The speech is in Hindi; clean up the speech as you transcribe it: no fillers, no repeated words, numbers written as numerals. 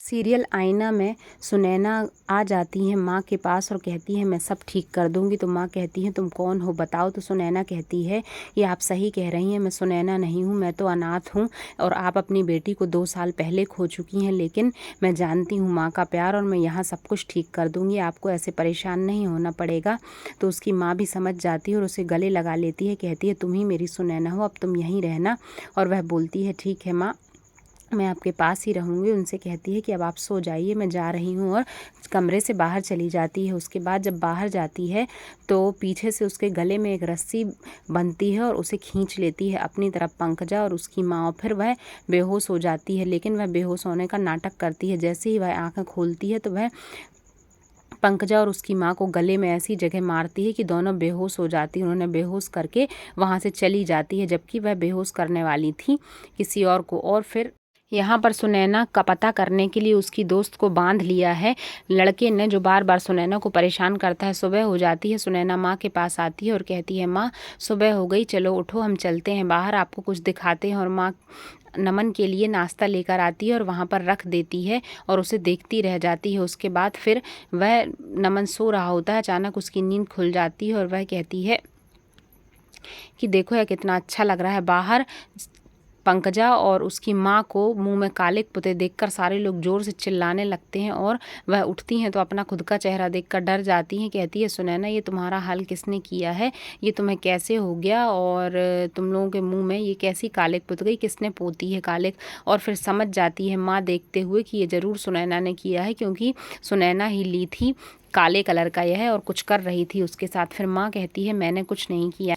सीरियल आईना में सुनैना आ जाती है माँ के पास और कहती है मैं सब ठीक कर दूंगी। तो माँ कहती है तुम कौन हो बताओ। तो सुनैना कहती है ये आप सही कह रही हैं, मैं सुनैना नहीं हूँ, मैं तो अनाथ हूँ और आप अपनी बेटी को 2 साल पहले खो चुकी हैं, लेकिन मैं जानती हूँ माँ का प्यार और मैं यहाँ सब कुछ ठीक कर दूंगी, आपको ऐसे परेशान नहीं होना पड़ेगा। तो उसकी माँ भी समझ जाती है और उसे गले लगा लेती है, कहती है तुम ही मेरी सुनैना हो, अब तुम यहीं रहना। और वह बोलती है ठीक है माँ, मैं आपके पास ही रहूँगी। उनसे कहती है कि अब आप सो जाइए, मैं जा रही हूँ, और कमरे से बाहर चली जाती है। उसके बाद जब बाहर जाती है तो पीछे से उसके गले में एक रस्सी बंधती है और उसे खींच लेती है अपनी तरफ पंकजा और उसकी माँ, और फिर वह बेहोश हो जाती है। लेकिन वह बेहोश होने का नाटक करती है। जैसे ही वह आंखें खोलती है तो वह पंकजा और उसकी माँ को गले में ऐसी जगह मारती है कि दोनों बेहोश हो जाती है। उन्होंने बेहोश करके वहाँ से चली जाती है, जबकि वह बेहोश करने वाली थी किसी और को। और फिर यहाँ पर सुनैना का पता करने के लिए उसकी दोस्त को बांध लिया है लड़के ने, जो बार बार सुनैना को परेशान करता है। सुबह हो जाती है, सुनैना माँ के पास आती है और कहती है माँ सुबह हो गई, चलो उठो हम चलते हैं बाहर, आपको कुछ दिखाते हैं। और माँ नमन के लिए नाश्ता लेकर आती है और वहाँ पर रख देती है और उसे देखती रह जाती है। उसके बाद फिर वह नमन सो रहा होता है, अचानक उसकी नींद खुल जाती है और वह कहती है कि देखो यह कितना अच्छा लग रहा है बाहर। पंकजा और उसकी माँ को मुंह में काले पुते देखकर सारे लोग जोर से चिल्लाने लगते हैं और वह उठती हैं तो अपना खुद का चेहरा देखकर डर जाती हैं। कहती है सुनैना ये तुम्हारा हाल किसने किया है, ये तुम्हें कैसे हो गया, और तुम लोगों के मुंह में ये कैसी कालिक पुत गई, किसने पोती है कालिक। और फिर समझ जाती है माँ देखते हुए कि ये ज़रूर सुनैना ने किया है, क्योंकि सुनैना ही ली थी काले कलर का यह और कुछ कर रही थी उसके साथ। फिर माँ कहती है मैंने कुछ नहीं किया।